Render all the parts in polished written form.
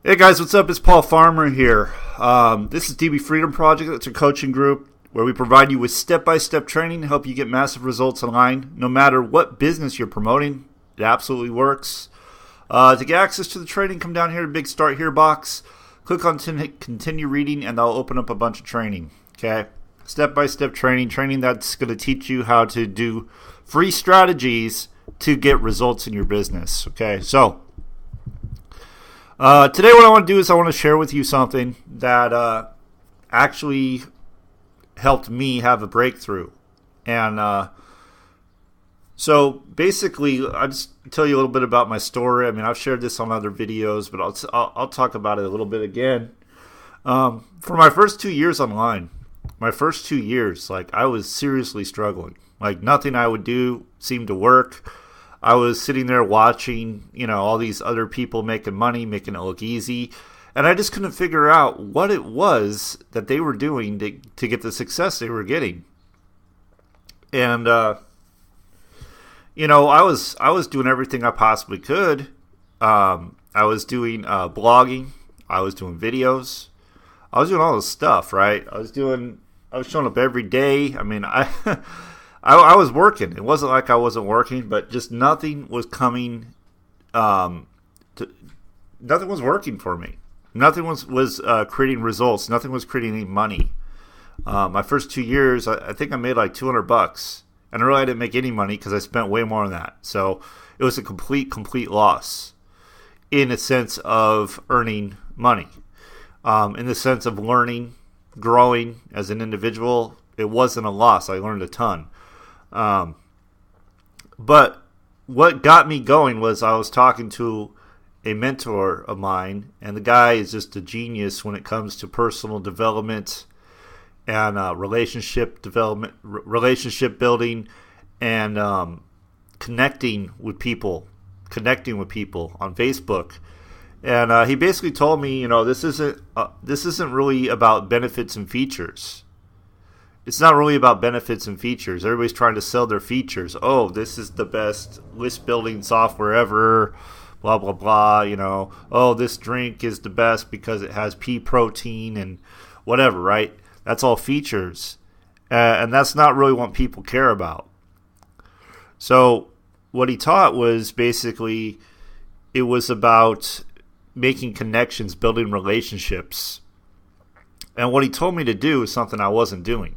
Hey guys, what's up? It's Paul Farmer here. This is DB Freedom Project. It's a coaching group where we provide you with step-by-step training to help you get massive results online, no matter what business you're promoting. It absolutely works. To get access to the training, come down here to Big Start Here box, click on continue reading, and I'll open up a bunch of training. Okay, step-by-step training that's going to teach you how to do free strategies to get results in your business. Okay, so today what I want to do is I want to share with you something that actually helped me have a breakthrough. And so basically, I'll just tell you a little bit about my story. I mean, I've shared this on other videos, but I'll talk about it a little bit again. For my first 2 years online, I was seriously struggling. Like, nothing I would do seemed to work. I was sitting there watching, all these other people making money, making it look easy. And I just couldn't figure out what it was that they were doing to get the success they were getting. And, I was doing everything I possibly could. I was doing blogging. I was doing videos. I was doing all this stuff, right? I was showing up every day. I mean, I was working. It wasn't like I wasn't working, but just nothing was coming. Nothing was working for me. Nothing was creating results. Nothing was creating any money. My first 2 years, I think I made like $200, and really I didn't make any money because I spent way more than that. So it was a complete loss in a sense of earning money. In the sense of learning, growing as an individual, it wasn't a loss. I learned a ton. But what got me going was I was talking to a mentor of mine, and the guy is just a genius when it comes to personal development and relationship building, and connecting with people on Facebook. And he basically told me, this isn't really about benefits and features. It's not really about benefits and features. Everybody's trying to sell their features. Oh, this is the best list building software ever, blah, blah, blah, Oh, this drink is the best because it has pea protein and whatever, right? That's all features. And that's not really what people care about. So what he taught was basically it was about making connections, building relationships. And what he told me to do is something I wasn't doing.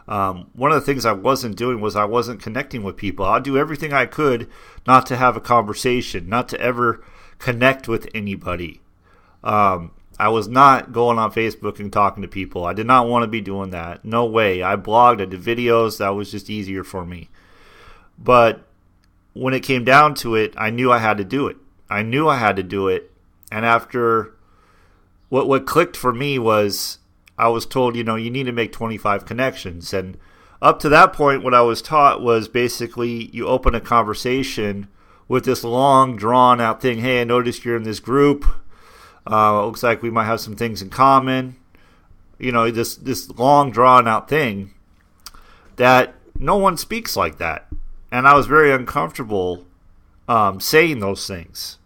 One of the things I wasn't doing was I wasn't connecting with people. I'd do everything I could not to have a conversation, not to ever connect with anybody. I was not going on Facebook and talking to people. I did not want to be doing that. No way. I blogged, I did videos. That was just easier for me. But when it came down to it, I knew I had to do it. And after what clicked for me was I was told, you need to make 25 connections. And up to that point, what I was taught was basically you open a conversation with this long, drawn-out thing. Hey, I noticed you're in this group. It looks like we might have some things in common. This long, drawn-out thing that no one speaks like that. And I was very uncomfortable saying those things.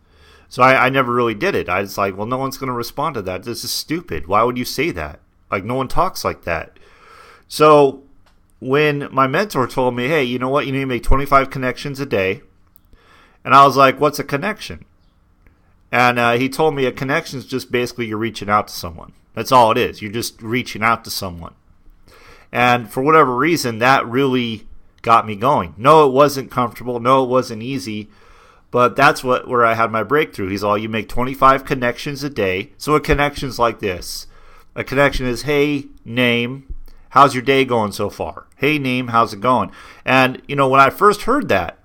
So I never really did it. I was like, well, no one's going to respond to that. This is stupid. Why would you say that? Like, no one talks like that. So when my mentor told me, hey, you know what? You need to make 25 connections a day. And I was like, what's a connection? And he told me a connection is just basically you're reaching out to someone. That's all it is. You're just reaching out to someone. And for whatever reason, that really got me going. No, it wasn't comfortable. No, it wasn't easy. But that's where I had my breakthrough. He's all, you make 25 connections a day. So a connection's like this. A connection is, hey, name, how's your day going so far? Hey, name, how's it going? And, when I first heard that,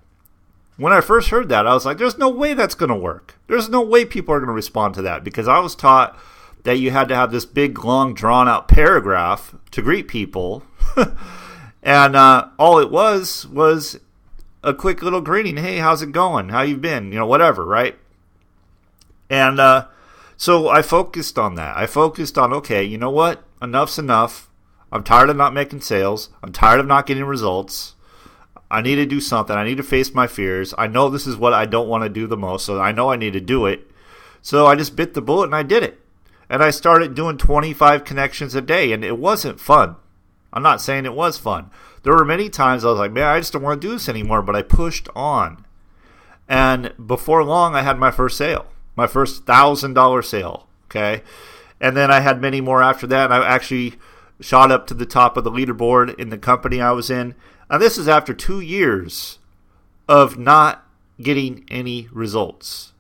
I was like, there's no way that's going to work. There's no way people are going to respond to that, because I was taught that you had to have this big, long, drawn-out paragraph to greet people. And all it was a quick little greeting. Hey, how's it going? How you been? Whatever, right? And so I focused on that. I focused on, okay, you know what? Enough's enough. I'm tired of not making sales. I'm tired of not getting results. I need to do something. I need to face my fears. I know this is what I don't want to do the most, so I know I need to do it. So I just bit the bullet and I did it. And I started doing 25 connections a day, and it wasn't fun. I'm not saying it was fun. There were many times I was like, man, I just don't want to do this anymore, but I pushed on. And before long, I had my first sale, my first $1,000 sale, okay? And then I had many more after that, and I actually shot up to the top of the leaderboard in the company I was in. And this is after 2 years of not getting any results.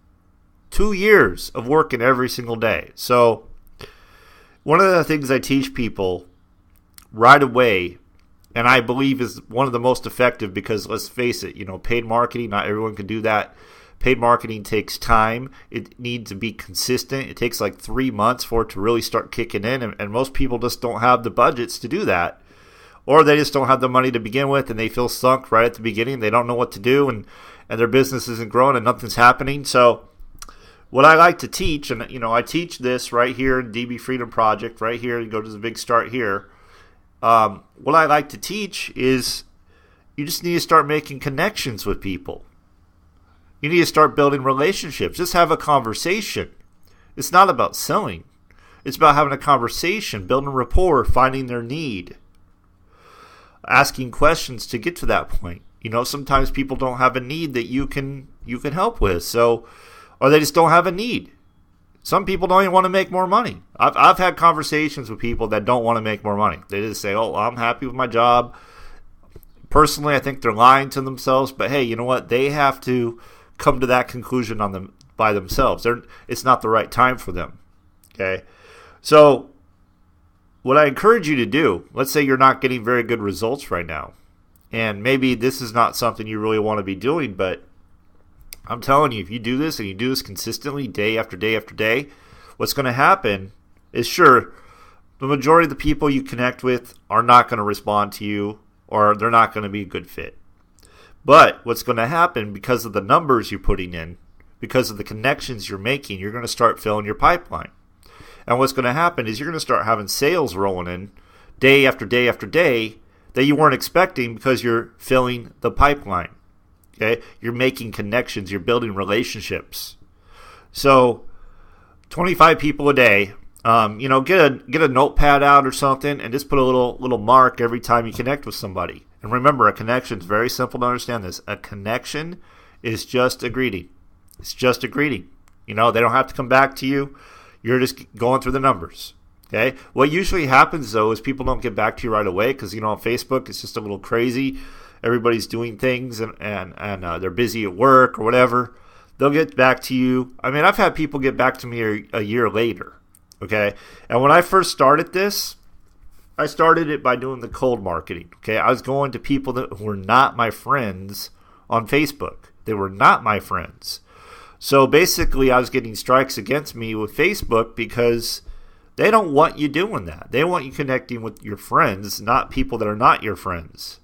2 years of working every single day. So one of the things I teach people right away, and I believe is one of the most effective, because let's face it, paid marketing, not everyone can do that. Paid marketing takes time. It needs to be consistent. It takes like 3 months for it to really start kicking in, and most people just don't have the budgets to do that. Or they just don't have the money to begin with, and they feel sunk right at the beginning. They don't know what to do, and their business isn't growing and nothing's happening. So what I like to teach, and I teach this right here in DB Freedom Project, right here. You go to the big start here. What I like to teach is you just need to start making connections with people. You need to start building relationships. Just have a conversation. It's not about selling. It's about having a conversation, building rapport, finding their need, asking questions to get to that point. Sometimes people don't have a need that you can help with. So, or they just don't have a need. Some people don't even want to make more money. I've had conversations with people that don't want to make more money. They just say, oh, I'm happy with my job. Personally, I think they're lying to themselves. But hey, you know what? They have to come to that conclusion by themselves. It's not the right time for them. Okay? So what I encourage you to do, let's say you're not getting very good results right now. And maybe this is not something you really want to be doing, but I'm telling you, if you do this and you do this consistently day after day after day, what's going to happen is, sure, the majority of the people you connect with are not going to respond to you, or they're not going to be a good fit. But what's going to happen, because of the numbers you're putting in, because of the connections you're making, you're going to start filling your pipeline. And what's going to happen is you're going to start having sales rolling in day after day after day that you weren't expecting, because you're filling the pipeline. Okay, you're making connections, you're building relationships. So 25 people a day, get a notepad out or something, and just put a little mark every time you connect with somebody. And remember, a connection is very simple to understand this. A connection is just a greeting. It's just a greeting. They don't have to come back to you. You're just going through the numbers. Okay. What usually happens, though, is people don't get back to you right away, because on Facebook it's just a little crazy. Everybody's doing things and they're busy at work or whatever. They'll get back to you. I mean, I've had people get back to me a year later. Okay. And when I first started this, I started it by doing the cold marketing. Okay. I was going to people that were not my friends on Facebook. They were not my friends. So basically, I was getting strikes against me with Facebook, because they don't want you doing that. They want you connecting with your friends, not people that are not your friends.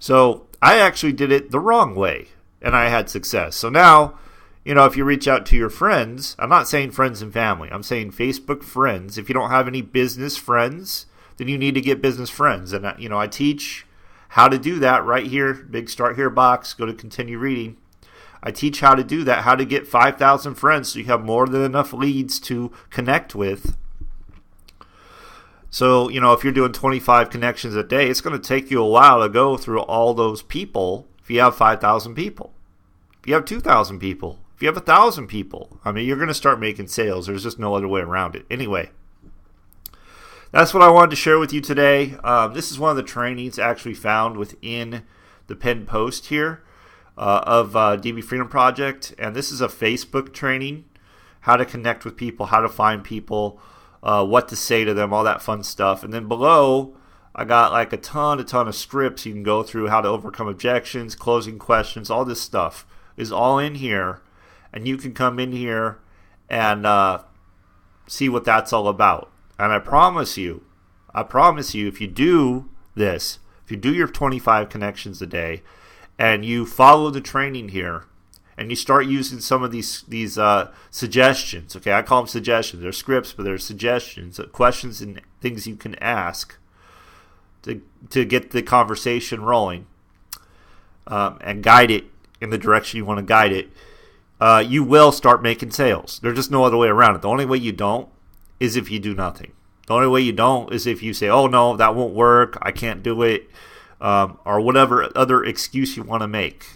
So I actually did it the wrong way, and I had success. So now, if you reach out to your friends, I'm not saying friends and family. I'm saying Facebook friends. If you don't have any business friends, then you need to get business friends. And, I teach how to do that right here. Big Start Here box. Go to continue reading. I teach how to do that, how to get 5,000 friends so you have more than enough leads to connect with. So, if you're doing 25 connections a day, it's going to take you a while to go through all those people if you have 5,000 people. If you have 2,000 people, if you have 1,000 people, you're going to start making sales. There's just no other way around it. Anyway, that's what I wanted to share with you today. This is one of the trainings actually found within the pinned post here of DB Freedom Project. And this is a Facebook training, how to connect with people, how to find people, what to say to them, all that fun stuff. And then below, I got like a ton of scripts you can go through, how to overcome objections, closing questions, all this stuff is all in here. And you can come in here and see what that's all about. And I promise you, if you do this, if you do your 25 connections a day, and you follow the training here, and you start using some of these suggestions, okay, I call them suggestions. They're scripts, but they're suggestions, questions and things you can ask to get the conversation rolling, and guide it in the direction you want to guide it. you will start making sales. There's just no other way around it. The only way you don't is if you do nothing. The only way you don't is if you say, oh, no, that won't work, I can't do it, or whatever other excuse you want to make.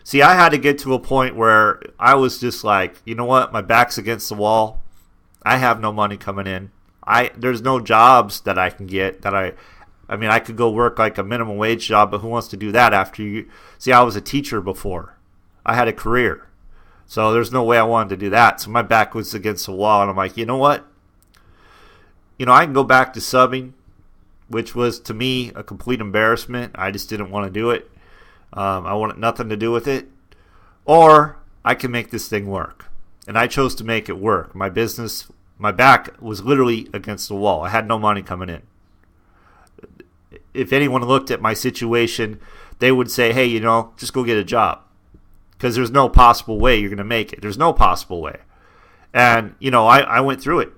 See, I had to get to a point where I was just like, you know what, my back's against the wall. I have no money coming in. There's no jobs that I can get that I mean, I could go work like a minimum wage job, but who wants to do that after you? See, I was a teacher before. I had a career. So there's no way I wanted to do that. So my back was against the wall, and I'm like, you know what? I can go back to subbing, which was to me a complete embarrassment. I just didn't want to do it. I wanted nothing to do with it. Or I can make this thing work. And I chose to make it work. My business, my back was literally against the wall. I had no money coming in. If anyone looked at my situation, they would say, hey, just go get a job. Because there's no possible way you're going to make it. There's no possible way. And, I went through it.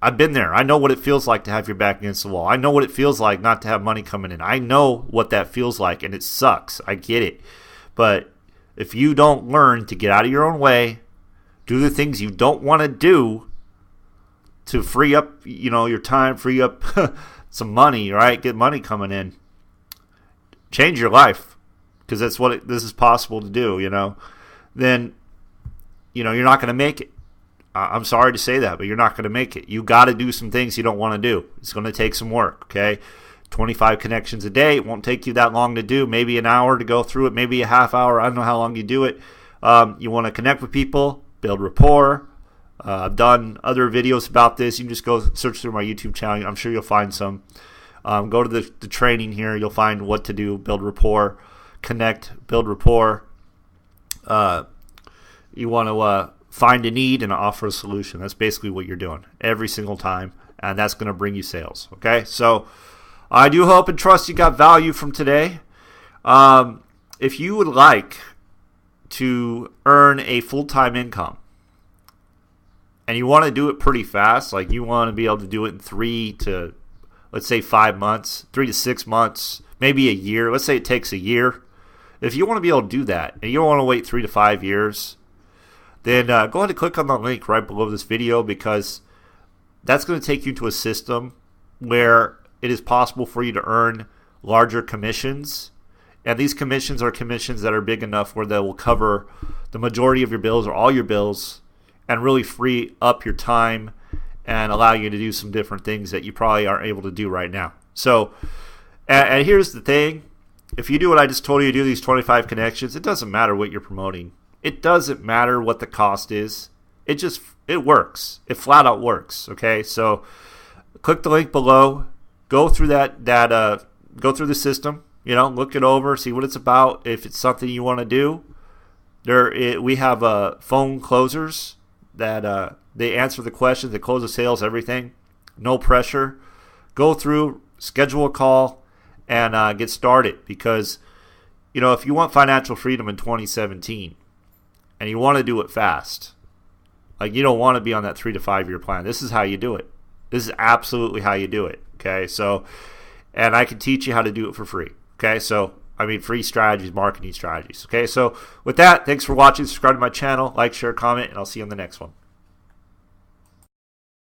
I've been there. I know what it feels like to have your back against the wall. I know what it feels like not to have money coming in. I know what that feels like, and it sucks. I get it. But if you don't learn to get out of your own way, do the things you don't want to do to free up, your time, free up some money, right? Get money coming in. Change your life, because that's what this is possible to do, Then, you're not going to make it. I'm sorry to say that, but you're not going to make it. You got to do some things you don't want to do. It's going to take some work, okay? 25 connections a day. It won't take you that long to do. Maybe an hour to go through it, maybe a half hour. I don't know how long you do it. You want to connect with people, build rapport. I've done other videos about this. You can just go search through my YouTube channel. I'm sure you'll find some. Go to the training here. You'll find what to do, build rapport, connect, build rapport. You want to find a need and offer a solution. That's basically what you're doing every single time, and that's going to bring you sales. Okay, so I do hope and trust you got value from today. If you would like to earn a full-time income and you want to do it pretty fast, like you want to be able to do it in 3 to, let's say, 5 months, 3 to 6 months, maybe a year. Let's say it takes a year. If you want to be able to do that and you don't want to wait 3 to 5 years, then go ahead and click on the link right below this video, because that's going to take you to a system where it is possible for you to earn larger commissions. And these commissions are commissions that are big enough where they will cover the majority of your bills or all your bills and really free up your time and allow you to do some different things that you probably aren't able to do right now. So, and here's the thing. If you do what I just told you to do, these 25 connections, it doesn't matter what you're promoting. It doesn't matter what the cost is. It works. It flat out works. Okay, so click the link below. Go through go through the system. Look it over, see what it's about. If it's something you want to do, we have phone closers that they answer the questions, they close the sales, everything. No pressure. Go through, schedule a call, and get started. Because if you want financial freedom in 2017. And you want to do it fast. Like, you don't want to be on that 3 to 5 year plan. This is how you do it. This is absolutely how you do it. Okay, so, and I can teach you how to do it for free. Okay, so, free strategies, marketing strategies. Okay, so with that, thanks for watching. Subscribe to my channel, like, share, comment, and I'll see you on the next one.